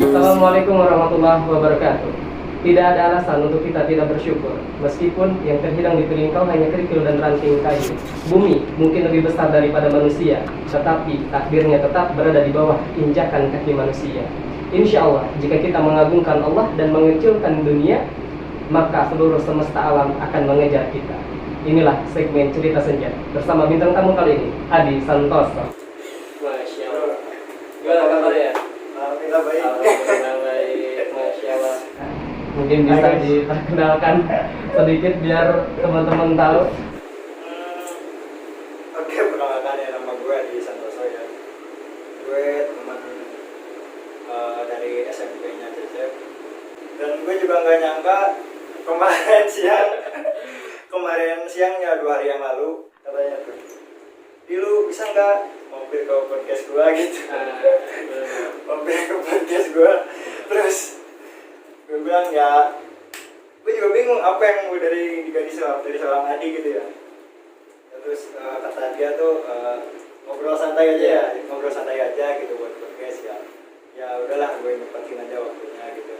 Assalamualaikum warahmatullahi wabarakatuh. Tidak ada alasan untuk kita tidak bersyukur, meskipun yang terhidang di telinga hanya kerikil dan ranting kayu. Bumi mungkin lebih besar daripada manusia, tetapi takdirnya tetap berada di bawah injakan kaki manusia. Insya Allah, jika kita mengagungkan Allah dan mengecilkan dunia, maka seluruh semesta alam akan mengejar kita. Inilah segmen cerita senja bersama bintang tamu kali ini, Adi Santoso. Masya Allah. Gimana kabarnya? Alhamdulillah baik. Alhamdulillah baik, Masya Allah. Mungkin bisa diperkenalkan sedikit biar teman-teman tahu. Oke, perkenalkan ya, nama gue Adi Santoso ya. Gue teman dari SMP-nya Cecep. Dan gue juga nggak nyangka kemarin siangnya 2 hari yang lalu katanya tuh, "Lu bisa nggak mampir ke podcast gue gitu?" Mampir ke podcast gue, terus gue bilang ya, gue juga bingung apa yang mau dari seorang Adi gitu ya. Terus kata dia tuh ngobrol santai aja gitu buat podcast ya. Ya udahlah, gue nyempetin aja waktunya gitu.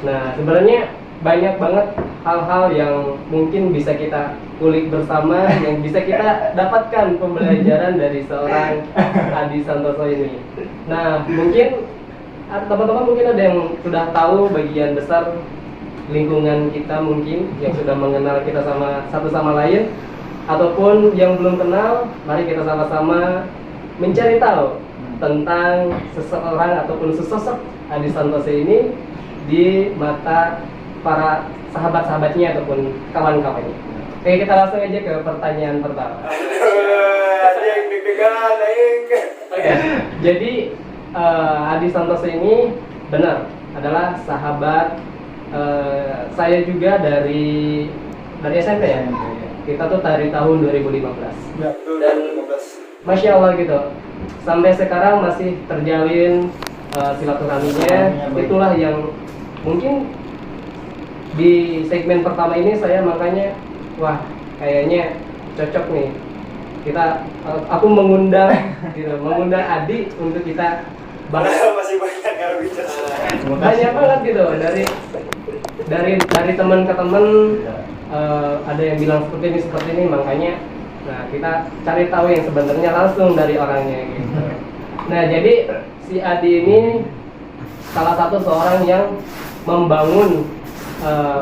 Nah, sebenarnya banyak banget hal-hal yang mungkin bisa kita kulik bersama, yang bisa kita dapatkan pembelajaran dari seorang Adi Santoso ini. Nah, mungkin teman-teman mungkin ada yang sudah tahu bagian besar lingkungan kita mungkin, yang sudah mengenal kita sama satu sama lain, ataupun yang belum kenal, mari kita sama-sama mencari tahu tentang seseorang ataupun sesosok Adi Santoso ini di mata para sahabat-sahabatnya ataupun kawan-kawannya. Oke, kita langsung aja ke pertanyaan pertama. Oke, jadi Adi Santoso ini benar adalah sahabat saya juga dari SMP ya. Kita tuh dari tahun 2015. Ya, Dan 2015. Masya Allah gitu. Sampai sekarang masih terjalin silaturahminya. Itulah yang mungkin di segmen pertama ini saya makanya wah kayaknya cocok nih aku mengundang mengundang Adi untuk kita bahas. Masih banyak yang bicara. Banyak banget gitu dari teman ke teman, ada yang bilang seperti ini makanya nah kita cari tahu yang sebenarnya langsung dari orangnya gitu. Nah, jadi si Adi ini salah satu seorang yang membangun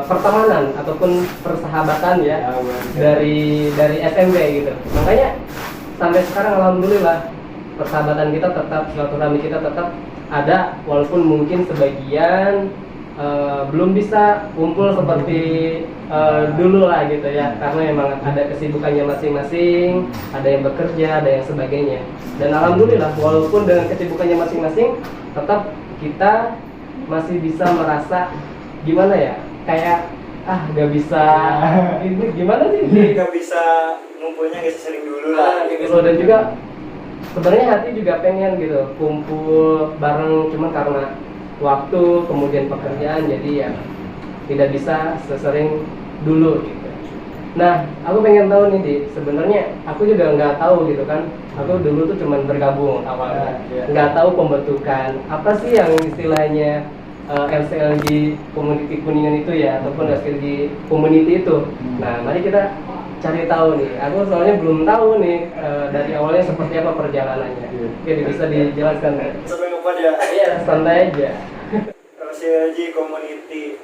pertemanan ataupun persahabatan ya dari SMP gitu. Makanya sampai sekarang alhamdulillah persahabatan kita tetap, silaturahmi kita tetap ada, walaupun mungkin sebagian belum bisa kumpul seperti dulu lah gitu ya, karena memang ada kesibukannya masing-masing, ada yang bekerja, ada yang sebagainya. Dan alhamdulillah walaupun dengan kesibukannya masing-masing tetap kita masih bisa merasa gimana ya, kayak gak bisa ini gimana sih, Gak bisa ngumpulnya gak sering dulu lah gitu. Dan juga sebenarnya hati juga pengen gitu kumpul bareng, cuman karena waktu kemudian pekerjaan jadi ya tidak bisa sesering dulu gitu. Nah, aku pengen tahu nih Di, sebenarnya aku juga nggak tahu gitu kan, aku dulu tuh cuman bergabung awalnya, nggak tahu pembentukan apa sih yang istilahnya LCLG Community Kuningan itu ya, ataupun LCLG Community itu. Nah, mari kita cari tahu nih. Aku soalnya belum tahu nih dari awalnya seperti apa perjalanannya. Oke, bisa dijelaskan? sampai lupa dia. Iya, santai aja. LCLG Community.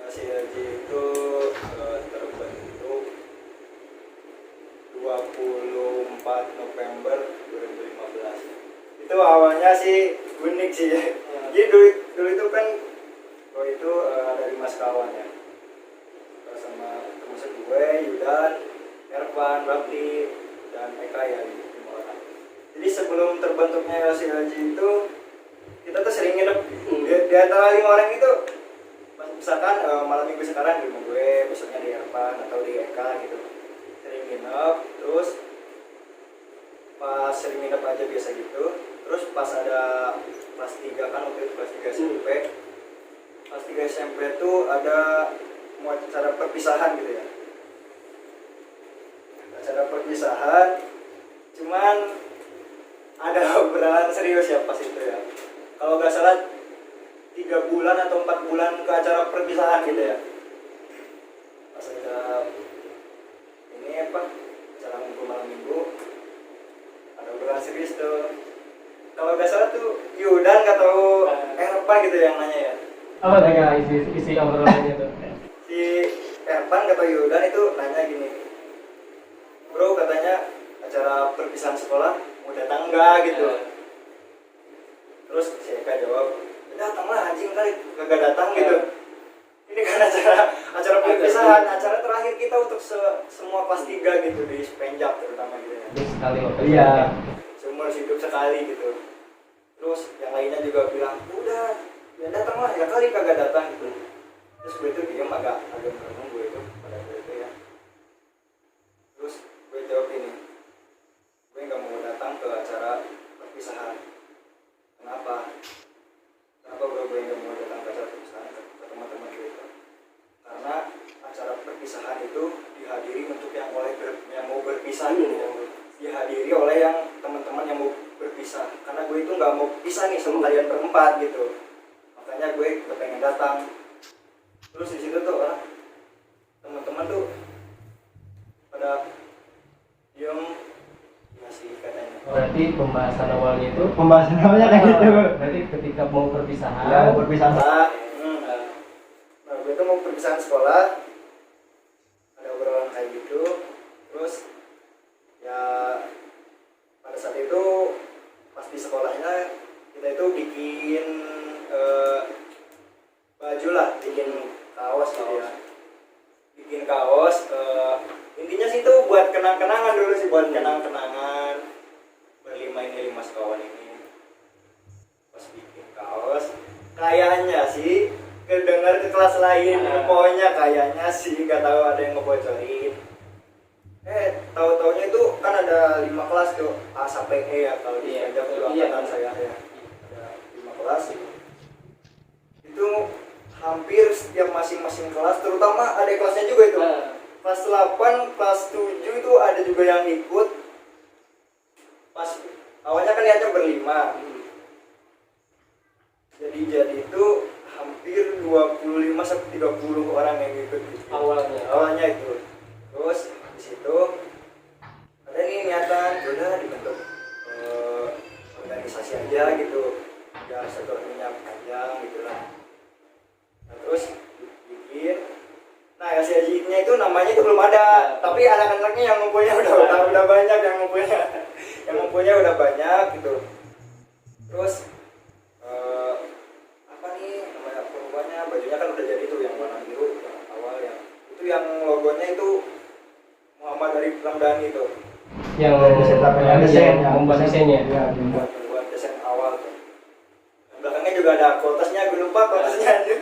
LCLG itu terbentuk 24 November 2015. Itu awalnya sih unik sih ya. Jadi dulu itu kan dari Mas kawan ya, sama termasuk gue, Yudan, Ervan, Bakti, dan Eka ya, 5 orang. Jadi sebelum terbentuknya LCLG itu kita tuh sering nginep di antara 5 orang itu. Misalkan malam minggu sekarang di rumah gue, besoknya di Ervan atau di Eka gitu, sering nginep. Terus pas sering nginep aja biasa gitu. Terus pas ada kelas 3 kan, waktu itu kelas 3 SMP. Kelas 3 SMP tuh ada mau acara perpisahan gitu ya. Acara perpisahan, cuman ada obrolan serius ya pas itu ya. Kalau nggak salah 3 bulan atau 4 bulan ke acara perpisahan gitu ya. Pas acara ini apa? Acara ngumpul malam minggu. Ada obrolan serius tuh. Kalau nggak salah tuh Yudan nggak tahu apa gitu yang nanya ya. Apa tuh Kak, isi obrolannya tuh? Si Erpan kata Yudan itu nanya gini, bro katanya acara perpisahan sekolah mau datang nggak gitu. Terus si Eka jawab, datanglah anjing kali kagak datang gitu. Ini kan acara perpisahan, acara terakhir kita untuk semua kelas 3 gitu di Penjak terutama gitu ya. Terus sekali waktu Iya, seumur hidup sekali gitu. Terus yang lainnya juga bilang, udah ya datanglah, ya kali kagak datang gitu. Terus gue itu diam agak merenung gue itu pada gue itu ya. Terus gue jawab ini, gue nggak mau datang ke acara perpisahan. Kenapa? Kenapa bro gue nggak mau datang ke acara perpisahan ke teman-teman gue itu? Karena acara perpisahan itu dihadiri untuk yang mau berpisah gitu ya. Dihadiri oleh yang teman-teman yang mau berpisah. Karena gue itu nggak mau pisah nih sama kalian berempat gitu. Makanya gue kepengen datang. Terus di situ tuh teman-teman tuh pada diem masih katanya. Berarti pembahasan awalnya itu kayak gitu. berarti ketika mau perpisahan. Ya, mau perpisahan. Nah, gue tuh mau perpisahan sekolah. Ada obrolan kayak gitu. Terus ya pada saat itu pas di sekolahnya kita itu bikin baju lah, bikin kaos gitu ya. Bikin kaos intinya sih itu buat kenang-kenangan dulu sih, buat kenang-kenangan berlima ini, 5 sekawan ini. Pas bikin kaos kayaknya sih kedengar ke kelas lain, pokoknya kayaknya sih nggak tahu ada yang ngebocorin. Tahu-taunya itu kan ada 5 kelas tuh, A sampai E ya kalau di Penjak itu angkatan saya ya. Ada 5 kelas. Itu hampir setiap masing-masing kelas, terutama ada kelasnya juga itu. Kelas 8, kelas 7 itu ada juga yang ikut. Pas awalnya kan niatnya berlima. Jadi itu hampir 25 sampai 30 orang yang ikut gitu. Awalnya itu. Terus di situ ada nih niatan udah dibentuk organisasi aja gitu. Ya setelahnya panjang gitu lah. Nah, terus bikin. Nah, SJI-nya itu namanya itu belum ada, tapi anak-anaknya yang ngumpulnya udah banyak yang ngumpulnya udah banyak gitu. Terus apa nih namanya pengumumannya, bajunya kan udah jadi tuh yang warna biru yang awal yang itu yang logonya itu Muhammad Arif Ramdhani itu. Yang membuat desainnya. Ya, Membuat desain awal tuh. Belakangnya juga ada kotasnya, gue lupa kotasnya aja.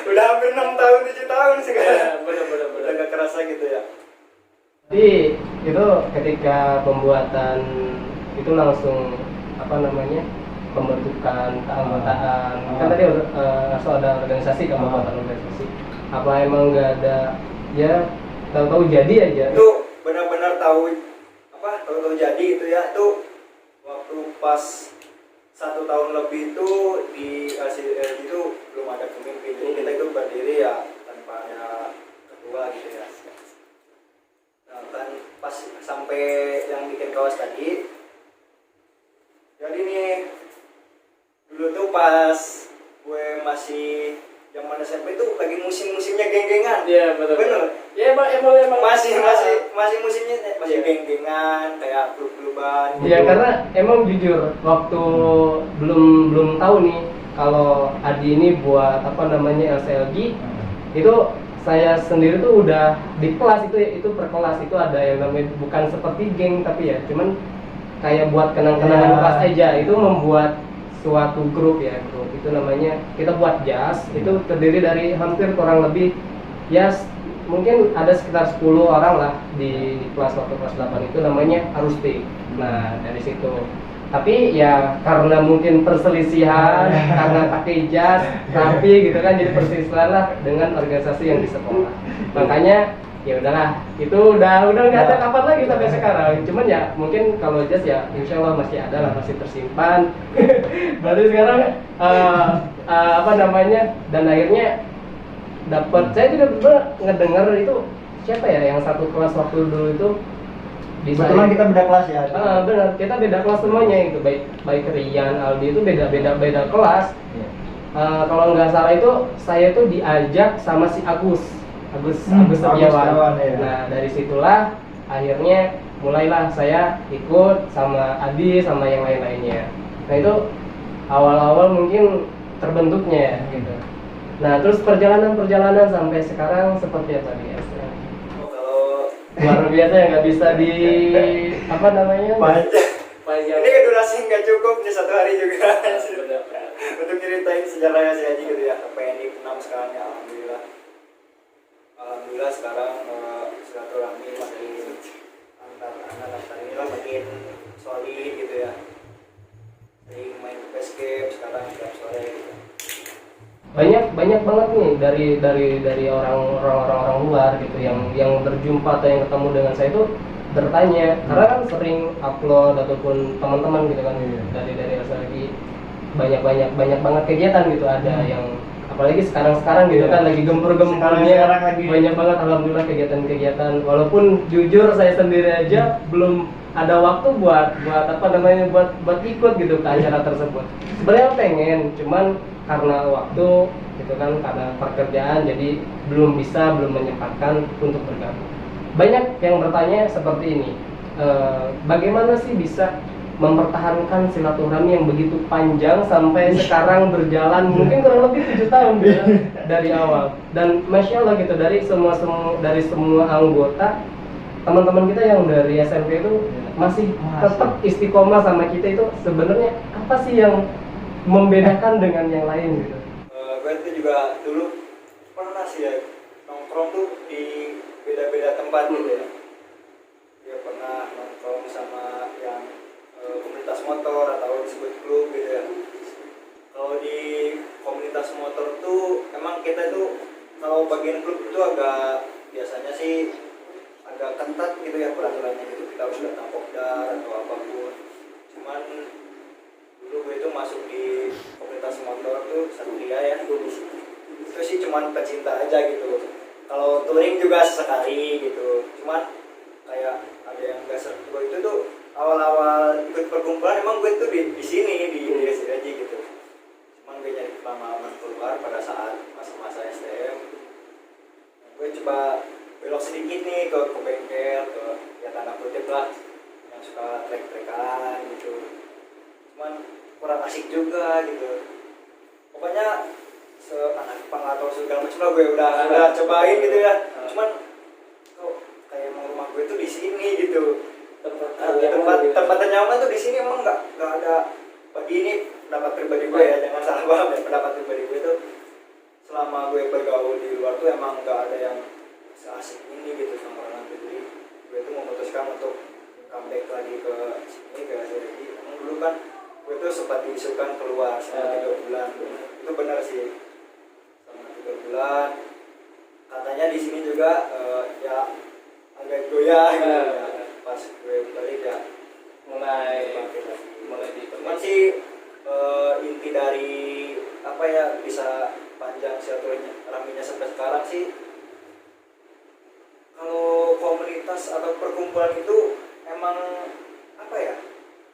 Udah hampir 6 tahun, 7 tahun sekarang. Bener. Udah gak kerasa gitu ya. Jadi itu ketika pembuatan itu langsung pembentukan keanggotaan. Kan tadi langsung ada organisasi, pembuatan organisasi. Apa emang nggak ada ya tahu-tahu jadi aja? Itu benar-benar tahu jadi itu ya. Itu waktu pas 1 tahun lebih itu di LCD itu belum ada pemimpin, jadi kita itu berdiri ya tanpa ada ketua gitu ya. Nah kan pas sampai yang bikin kaos tadi, jadi nih dulu tuh pas gue masih zaman SMP itu lagi musim-musimnya geng-gengan. Iya betul. Bener. Ya emang masih musimnya masih geng-gengan kayak klub-kluban. Iya gitu. Karena emang jujur waktu belum tahu nih kalau Adi ini buat LCLG itu saya sendiri tuh udah di kelas itu per kelas itu ada yang namanya bukan seperti geng tapi ya cuman kayak buat kenang-kenangan kelas aja, itu membuat suatu grup itu namanya kita buat jazz, itu terdiri dari hampir kurang lebih ya mungkin ada sekitar 10 orang lah di kelas waktu kelas 8 itu namanya Arustik. Nah dari situ tapi ya karena mungkin perselisihan karena pakai jazz tapi gitu kan jadi perselisihan lah dengan organisasi yang di sekolah. Makanya ya udahlah, itu udah nggak ada kapan lagi sampai sekarang. Cuman ya mungkin kalau jazz ya insya Allah masih ada lah, masih tersimpan. Berarti sekarang apa namanya, dan akhirnya dapat, saya juga bener ngedengar itu siapa ya yang satu kelas waktu dulu itu di Kebetulan kita beda kelas ya. benar, kita beda kelas semuanya itu, baik Rian, Aldi itu beda kelas. Iya. Kalau nggak salah itu saya tuh diajak sama si Agus Setiawan. Ya. Nah dari situlah akhirnya mulailah saya ikut sama Adi sama yang lain-lainnya. Nah itu awal-awal mungkin terbentuknya ya, gitu. Nah terus perjalanan sampai sekarang seperti apa dia? Kalau Luar biasa ya, nggak bisa di apa namanya? panjang. Ini durasi nggak cukup nih, 1 hari juga. Untuk ceritain sejarahnya si Haji gitu ya. PNI 6 sekarang ya, alhamdulillah sekarang silaturahmi makin antar inilah makin solid gitu ya. Sering main base game sekarang tiap sore gitu. Banyak banget nih dari orang-orang luar gitu yang berjumpa atau yang ketemu dengan saya itu bertanya, karena kan sering upload ataupun teman-teman gitu kan, dari lagi banyak banget kegiatan gitu, ada yang apalagi sekarang gitu kan lagi gempur-gempurnya, banyak banget alhamdulillah kegiatan-kegiatan. Walaupun jujur saya sendiri aja belum ada waktu buat apa namanya buat ikut gitu ke acara tersebut. Sebenarnya pengen, cuman karena waktu gitu kan, karena pekerjaan jadi belum menyempatkan untuk bergabung. Banyak yang bertanya seperti ini, bagaimana sih bisa mempertahankan silaturahmi yang begitu panjang sampai sekarang berjalan mungkin kurang lebih 7 tahun gitu, dari awal. Dan masya Allah gitu, dari semua anggota, teman-teman kita yang dari SMP itu masih tetap istiqomah sama kita. Itu sebenarnya apa sih yang membedakan dengan yang lain gitu? Gue itu juga dulu pernah sih ya nongkrong tuh di beda-beda tempat gitu ya. Dia pernah nongkrong sama yang komunitas motor atau disebut klub gitu ya. Kalau di komunitas motor tuh emang kita tuh kalau bagian klub itu agak biasanya sih agak ketat gitu ya peraturannya gitu, kita harus datang kopdar atau apapun. Cuman dulu gue itu masuk di komunitas motor tuh Satria ya, itu sih cuman pecinta aja gitu. Kalau touring juga sesekali gitu, cuman kayak ada yang gak seru. Gue itu tuh awal-awal ikut perkumpulan emang gue tuh di sini di SDG gitu. Cuman gue nyari pengalaman keluar pada saat masa-masa STM. Gue coba belok sedikit nih ke bengkel, ke ya tanda kutip lah, yang suka trek-trekan gitu. Cuman kurang asik juga gitu. Pokoknya anak pang atau segala macam lah gue udah cobain gitu ya. Cuman kok kayak emang rumah gue tuh di sini gitu. Tempat nyaman tuh di sini emang nggak ada. Bagi ini pendapat pribadi gue ya, jangan salah paham ya. Pendapat pribadi gue tuh selama gue bergaul di luar tuh emang nggak ada yang seasik ini gitu sama orang itu. Jadi gue tuh memutuskan untuk comeback lagi ke sini, ke SDG. Emang dulu kan gue tuh sempat diisukan keluar selama 3 bulan. Itu benar sih, selama 3 bulan. Katanya di sini juga ya agak goyah gitu ya. Pas gue balik ya mulai cuman sih inti dari apa ya bisa panjang silaturahminya sampai sekarang sih, kalau komunitas atau perkumpulan itu emang apa ya,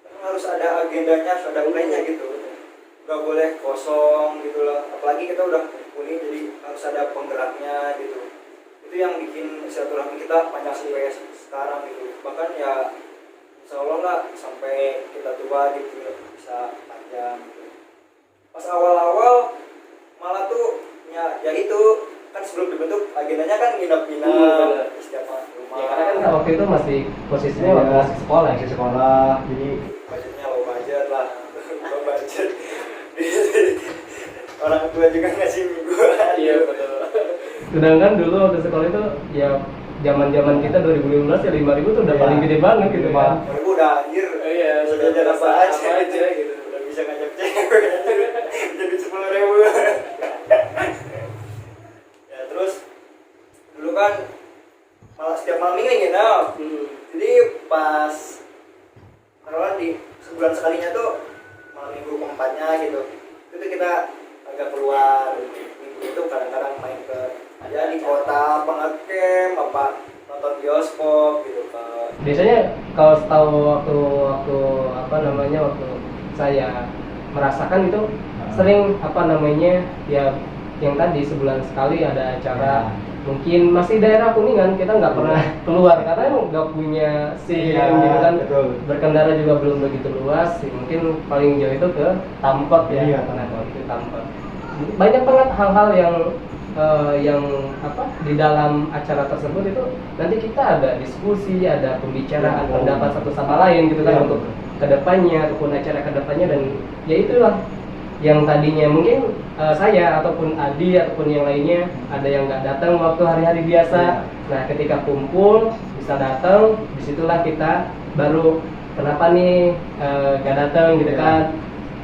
emang harus ada agendanya, harus ada plannya gitu, nggak boleh kosong gitu lah. Apalagi kita udah kuliah jadi harus ada penggeraknya gitu. Itu yang bikin silaturahmi kita panjang sampai sekarang gitu. Bahkan ya insya Allah lah sampai kita tua gitu bisa panjang gitu. Pas awal-awal malah tuh ya itu kan sebelum dibentuk agendanya kan nginep-nginep di setiap rumah. Ya, karena kan waktu itu masih posisinya waktu masih sekolah ya. Sekolah, jadi budgetnya low budget lah. Low budget. Orang tua juga ngasih mingguan. Iya betul. Sedangkan dulu waktu sekolah itu ya zaman kita 2015 ya 5.000 tuh udah paling gede banget gitu kan. 5.000 udah anjir. Iya, sudah jalan apa aja gitu. Udah bisa ngajak cewek jadi 10.000. Ya terus dulu kan sekalinya tuh malam minggu keempatnya gitu itu tuh kita agak keluar minggu itu kadang-kadang main ke ada di kota apa ngecamp apa nonton bioskop gitu ke Biasanya kalau setahu waktu apa namanya waktu saya merasakan itu sering apa namanya ya yang tadi sebulan sekali ada acara mungkin masih daerah Kuningan kita nggak pernah keluar karena emang nggak punya SIM gitu kan, berkendara juga belum begitu luas, mungkin paling jauh itu ke Tampet ya, karena itu Tampet. Banyak banget hal-hal yang apa di dalam acara tersebut itu nanti kita ada diskusi, ada pembicaraan pendapat satu sama lain gitu kan untuk kedepannya ataupun acara kedepannya, dan ya itulah yang tadinya mungkin saya ataupun Adi ataupun yang lainnya ada yang nggak datang waktu hari-hari biasa. Nah ketika kumpul bisa datang, disitulah kita baru kenapa nih nggak datang gitu kan,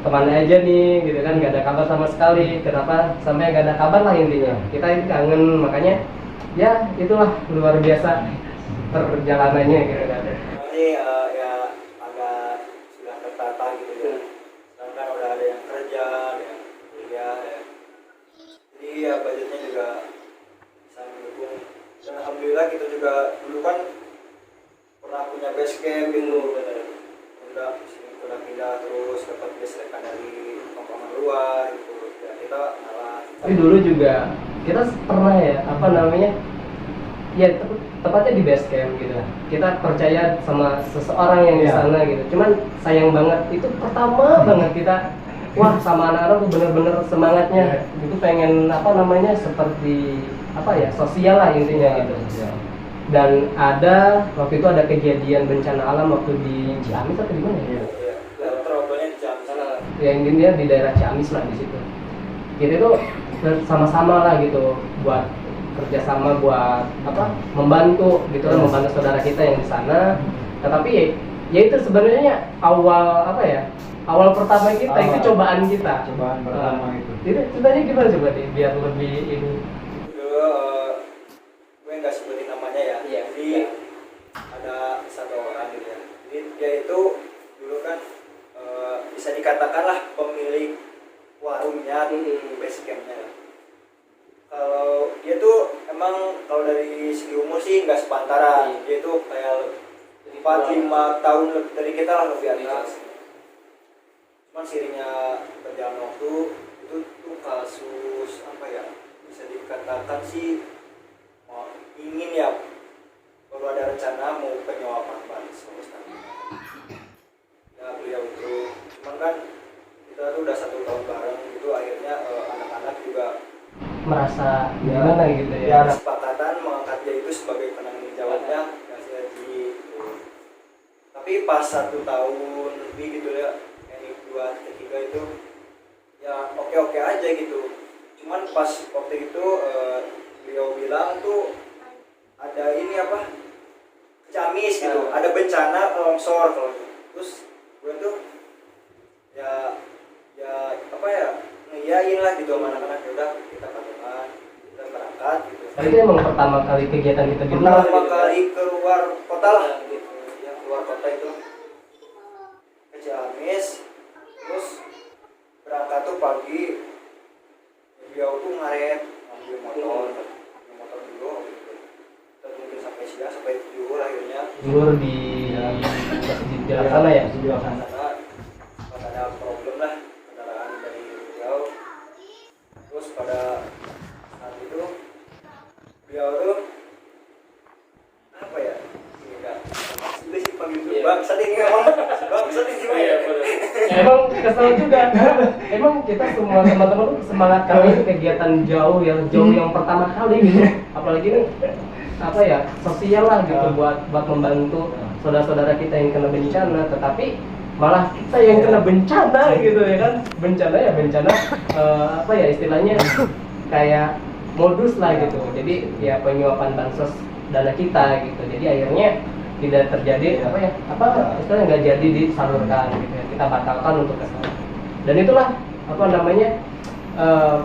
kemana aja nih gitu kan, nggak ada kabar sama sekali, kenapa sampai nggak ada kabar lah intinya. Kita ini kangen, makanya ya itulah luar biasa perjalanannya gitu kan. ini ya agak sudah tertata gitu ya. Sekarang kan udah ada yang kerja, ada yang kuliah ya. Jadi ya budgetnya juga bisa mendukung. Dan alhamdulillah kita juga dulu kan pernah punya base camp gitu, udah pindah terus dapat gesekan dari komponen luar gitu. Ya kita malah. Tapi dulu juga kita pernah ya apa namanya ya tepatnya di base camp gitu, kita percaya sama seseorang yang di sana gitu. Cuman sayang banget itu pertama banget kita wah sama anak-anak tuh bener-bener semangatnya itu pengen apa namanya seperti apa ya sosial lah intinya gitu. Dan ada waktu itu ada kejadian bencana alam waktu di Ciamis atau di mana ya? Terobanya di Ciamis. Ya intinya di daerah Ciamis lah di situ. Kita itu sama-sama lah gitu buat kerjasama buat apa membantu gitu kan, membantu saudara kita yang di sana. Tetapi ya itu sebenarnya awal apa ya awal pertama kita itu cobaan kita. Cobaan pertama itu. Itu ceritanya gimana coba nih biar lebih ini. Dulu gue nggak sebutin namanya ya. Jadi ada satu orang gitu ya. Jadi dia itu dulu kan bisa dikatakan lah pemilik warungnya di base campnya. Kalau dia tuh emang kalau dari segi umur sih nggak sepantaran, dia tuh kayak 4-5 tahun lebih dari kita lah, lebih atas. Cuman sirinya berjalan waktu itu tuh kasus apa ya, bisa dikatakan sih ingin ya kalau ada rencana mau penyuapan bansos. Ya beliau itu, cuman kan kita tuh udah 1 tahun bareng gitu, akhirnya anak-anak juga Merasa gimana gitu ya. ada kesepakatan mengangkat dia itu sebagai penanggung jawabnya kasih haji gitu. Tapi pas 1 tahun lebih gitu ya, ini 2, 3 itu ya oke aja gitu. Cuman pas waktu itu beliau bilang tuh ada ini apa Ciamis gitu, ada bencana longsor kalau gitu. Terus gue tuh ya apa ya ngiyain lah gitu sama anak-anak, ya udah kita patungan, kita berangkat gitu. Itu emang pertama kali kegiatan kita di luar. Pertama kali keluar kota lah gitu, ya keluar kota itu ke Ciamis. Terus berangkat tuh pagi, beliau tuh ngaret ngambil motor dulu gitu. Kita mungkin sampai siang, sampai zuhur akhirnya. Zuhur di jalan sana ya? Di jalan sana pas ada problem lah kendaraan dari beliau. Terus pada saat itu beliau tuh apa ya, ini enggak sudah sih panggil bangsat ini emang bangsat ini gimana ya? Emang kesel juga. Emang kita semua teman-teman tuh semangat kali ini kegiatan jauh yang pertama kali gitu. Apalagi ini apa ya sosial lah gitu buat membantu saudara-saudara kita yang kena bencana, tetapi malah kita yang kena bencana gitu ya kan. Bencana apa ya istilahnya kayak modus lah gitu. Jadi ya penyuapan bansos dana kita gitu. Jadi akhirnya tidak terjadi istilahnya nggak jadi disalurkan gitu ya. Kita batalkan untuk kesana. Dan itulah apa namanya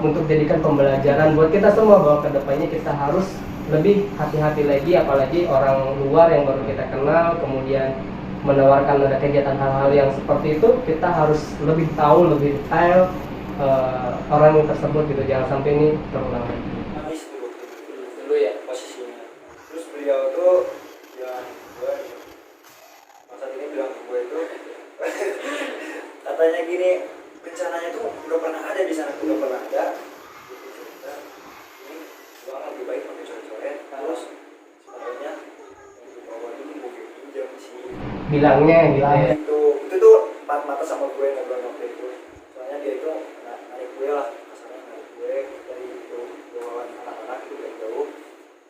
untuk jadikan pembelajaran buat kita semua bahwa kedepannya kita harus lebih hati-hati lagi, apalagi orang luar yang baru kita kenal, kemudian menawarkan ada kegiatan hal-hal yang seperti itu, kita harus lebih tahu lebih detail orang tersebut gitu, jangan sampai ini terulang lagi. Habis dulu ya posisinya. Terus beliau tuh bilang gue, masa ini bilang ke gue itu katanya gini, rencananya tuh udah pernah ada di sana, udah pernah ada. Ini uang lebih baik pakai coret-coret, terus sepatunya yang dibawa dulu mau pinjam sih. Bilangnya gitu ya. Itu tuh mata sama gue ngobrol waktu itu. Soalnya dia itu narik gue lah, asalnya narik gue dari jauh anak-anak itu dari jauh.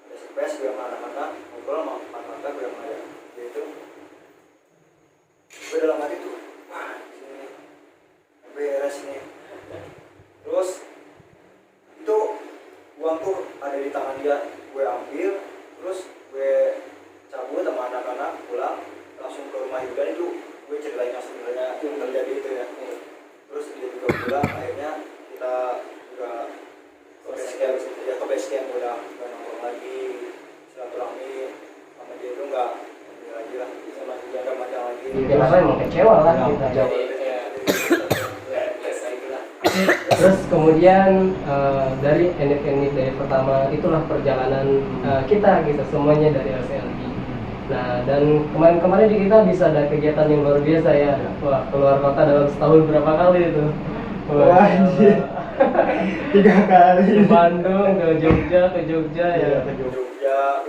Ada space gue sama anak-anak ngobrol sama anak-anak gue sama dia itu. Gue dalam hati tuh, wah sini beres nih. Terus itu uang tuh ada di tangan dia, gue ambil, terus gue cabut sama anak-anak pulang langsung ke rumah Yudan. Itu gue ceritain yang sebenarnya yang terjadi itu ya. Terus dia juga pulang, akhirnya kita juga ke base camp udah nongkrong lagi, silaturahmi sama dia itu nggak ini lagi lah, sama dia nggak macam lagi. Kenapa emang kecewa lah kita. Terus kemudian dari NF dari pertama itulah perjalanan kita gitu, semuanya dari LCLG. Nah, dan kemarin di kita bisa ada kegiatan yang luar biasa ya. Wah, keluar kota dalam setahun berapa kali itu? Wah, anjir. 3 kali. Ke Bandung, ke Jogja ya. Ke Jogja.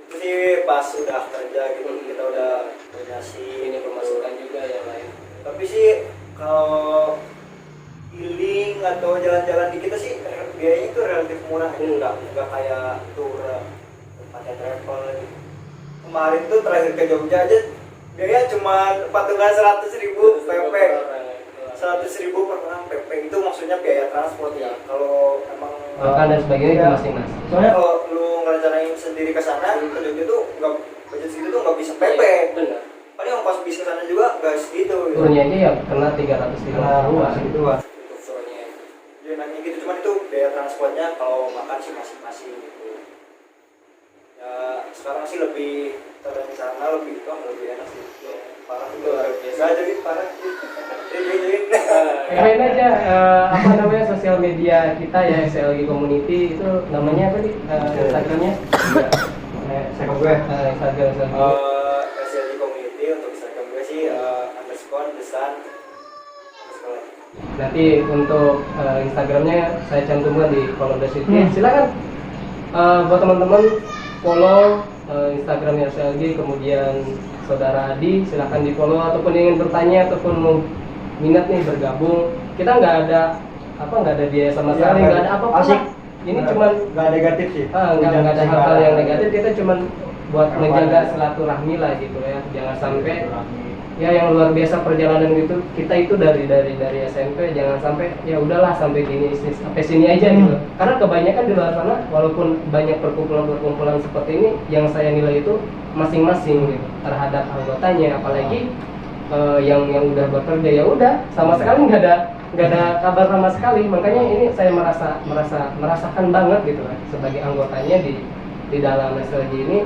Itu sih pas udah kerja gitu, kita udah koordinasi. Ini pemasukan juga yang lain. Tapi sih kalau healing atau jalan-jalan di kita sih biayanya itu relatif murah, nggak kayak tour pakai travel gitu. Kemarin tuh terakhir ke Jogja aja biaya cuma patungan 100.000 PP, 100.000 per orang PP. Itu maksudnya biaya transport ya. Kalau emang makan dan sebagainya itu masing-masing. soalnya kalau lu ngerencanain sendiri ke sana ke Jogja tuh nggak, budget segitu tuh nggak bisa PP. Benar. Paling ongkos bis ke sana juga nggak segitu gitu. Turunnya aja ya kena 350-an. Dia nanya gitu, cuman itu biaya transportnya, kalau makan sih masing-masing gitu. Ya sekarang sih lebih terencana, lebih enak sih. Parah itu luar biasa, jadi parah. Kemarin aja apa namanya sosial media kita ya, SLG Community itu namanya apa nih Instagramnya? Instagram gue. Instagram. SLG Community untuk Instagram gue sih _desan. Nanti untuk Instagramnya saya cantumkan di kolom deskripsi. Silakan buat teman-teman follow Instagramnya SLG, kemudian saudara Adi silakan di follow, ataupun ingin bertanya ataupun mau minat nih bergabung. Kita nggak ada biaya sama sekali, nggak ada apa-apa. Asik. Ini cuman nggak negatif sih. nggak ada hal-hal yang negatif, kita cuman buat menjaga silaturahmi lah gitu ya. Jangan sampai ya yang luar biasa perjalanan gitu, kita itu dari SMP, jangan sampai ya udahlah sampai sampai sini aja gitu. Karena kebanyakan di luar sana walaupun banyak perkumpulan seperti ini, yang saya nilai itu masing-masing gitu terhadap anggotanya, apalagi yang udah bekerja ya udah sama sekali nggak ada kabar sama sekali. Makanya ini saya merasakan banget gitu kan sebagai anggotanya di dalam SLG ini.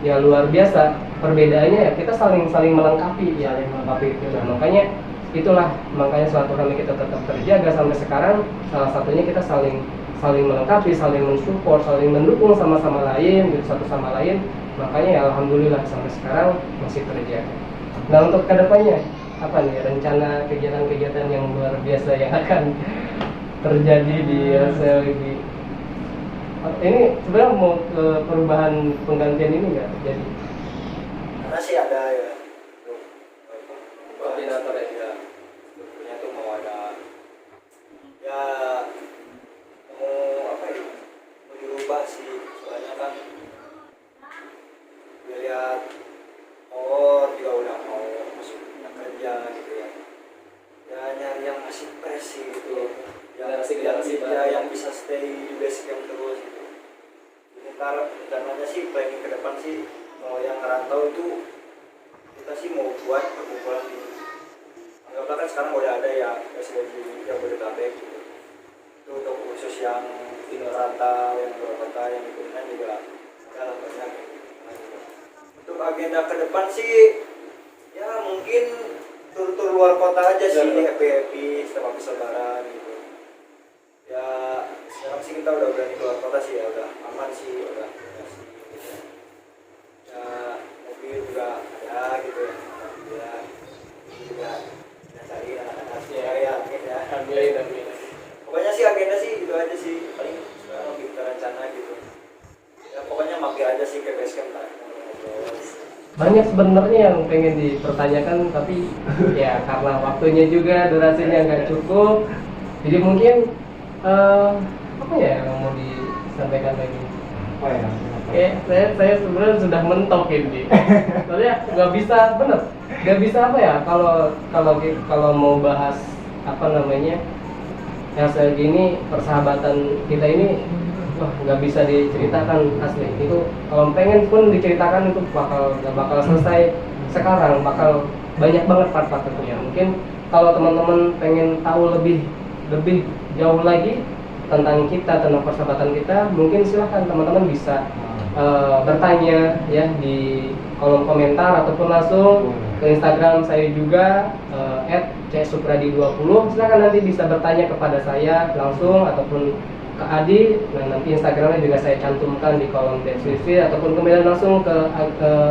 Ya luar biasa perbedaannya ya, kita saling melengkapi ya, makanya makanya silaturahmi kita tetap terjaga sampai sekarang. Salah satunya kita saling melengkapi, saling mensupport, saling mendukung sama lain gitu, satu sama lain. Makanya ya alhamdulillah sampai sekarang masih terjaga. Nah, untuk kedepannya apa nih rencana kegiatan-kegiatan yang luar biasa yang akan terjadi di SLG? Ini sebenarnya mau perubahan penggantian ini nggak jadi? Karena sih ada ya Koordinator ya, sebetulnya tuh mau ada ya, mau apa ya, mau dirubah sih. Soalnya kan gue lihat juga udah mau masuk kerja gitu ya. Ya nyari yang masih fresh sih gitu. Generasi yang bisa stay di base camp terus gitu. Ntar rencananya sih planning ke depan sih, mau yang ngerantau itu kita sih mau buat perkumpulan di, anggaplah kan sekarang udah ada ya SLG yang Jabodetabek gitu. Itu untuk khusus yang di rantau, yang luar kota, yang di Kuningan juga ada lah banyak gitu. Untuk agenda ke depan sih Ya mungkin tur-tur luar kota aja sih, happy setiap habis lebaran gitu. Ya sekarang sih kita udah berani keluar kota sih ya, udah aman sih, udah ya, sih, gitu. Ya mobil juga ada gitu ya, alhamdulillah. Juga kita cari anak-anak ya, amin ya. Amin. Pokoknya sih agenda sih itu aja sih, paling sekarang lebih ke rencana gitu. Ya pokoknya mampir aja sih ke base camp ngobrol. Banyak sebenarnya yang pengen dipertanyakan, tapi ya karena waktunya juga durasinya nggak cukup, jadi mungkin apa ya yang mau disampaikan lagi? Oh ya. Saya sebenarnya sudah mentok ini, soalnya nggak bisa apa ya kalau mau bahas apa namanya yang segini persahabatan kita ini, wah nggak bisa diceritakan asli. Itu kalau pengen pun diceritakan itu nggak bakal selesai sekarang, bakal banyak banget part-partnya. Mungkin kalau teman-teman pengen tahu lebih jauh lagi tentang kita, tentang persahabatan kita, mungkin silahkan teman-teman bisa bertanya ya di kolom komentar ataupun langsung ke Instagram saya juga @csupradi20. Silahkan nanti bisa bertanya kepada saya langsung ataupun ke Adi. Nah, nanti Instagramnya juga saya cantumkan di kolom deskripsi, ataupun kemudian langsung ke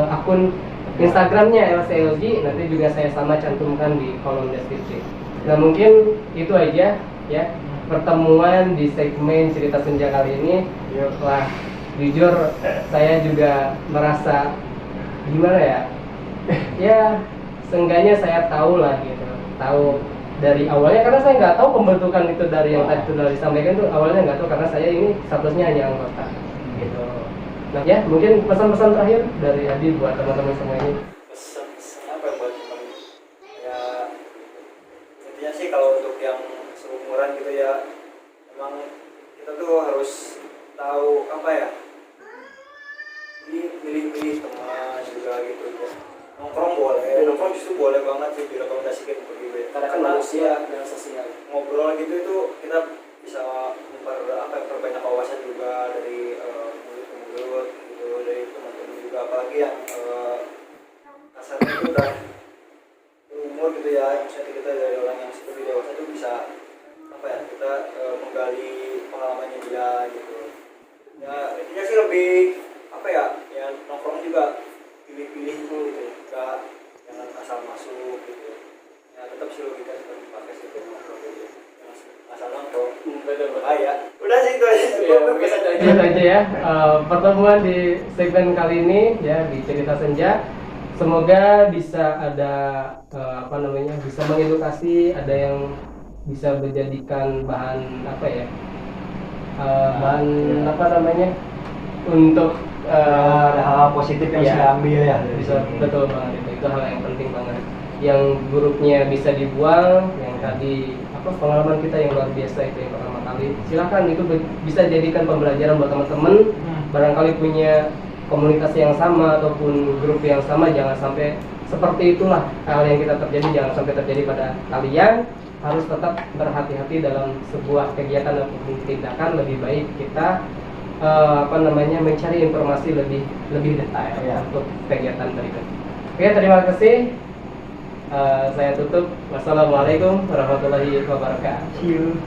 akun Instagramnya LCLG, nanti juga saya sama cantumkan di kolom deskripsi. Nah mungkin itu aja ya pertemuan di segmen cerita senja kali ini. Wah jujur saya juga merasa gimana ya, ya seenggaknya saya tahu lah gitu, tahu dari awalnya, karena saya nggak tahu pembentukan itu dari yang tadi sudah disampaikan tuh, awalnya nggak tahu karena saya ini statusnya hanya anggota gitu. Nah ya mungkin pesan-pesan terakhir dari Adi buat teman-teman semua ini. Pesan apa yang buat teman ya, intinya sih kalau untuk yang seumuran gitu ya, emang kita tuh harus tahu apa ya, milih teman juga gitu ya. Nongkrong boleh, nongkrong justru boleh banget sih direkomendasikan pergi karena kan manusia yang sosial, ngobrol gitu itu kita bisa perbanyak wawasan juga dari mulut ke mulut gitu, dari teman-teman juga, apalagi yang kasarnya itu udah berumur gitu ya, misalnya kita dari orang yang lebih dewasa itu bisa apa ya, kita menggali pengalamannya dia gitu ya. Intinya sih lebih apa ya, ya nongkrong juga pilih-pilih tuh gitu, enggak jangan asal masuk gitu ya, tetap sih logika seperti pakai situ nongkrong gitu, jangan asal nongkrong bahaya. Udah sih itu aja. Itu aja ya pertemuan di segmen kali ini ya di cerita senja. Semoga bisa ada apa namanya, bisa mengedukasi, ada yang bisa menjadikan bahan apa ya, bahan apa namanya untuk ada hal positif yang bisa diambil ya. Bisa, betul banget, itu hal yang penting banget. Yang buruknya bisa dibuang, yang tadi apa pengalaman kita yang luar biasa itu yang pertama kali, silakan itu bisa jadikan pembelajaran buat teman-teman. Barangkali punya komunitas yang sama ataupun grup yang sama, jangan sampai seperti itulah hal yang kita terjadi, jangan sampai terjadi pada kalian. Harus tetap berhati-hati dalam sebuah kegiatan ataupun tindakan. Lebih baik kita apa namanya mencari informasi lebih detail untuk kegiatan berikut. Oke, terima kasih. Saya tutup. Wassalamualaikum warahmatullahi wabarakatuh.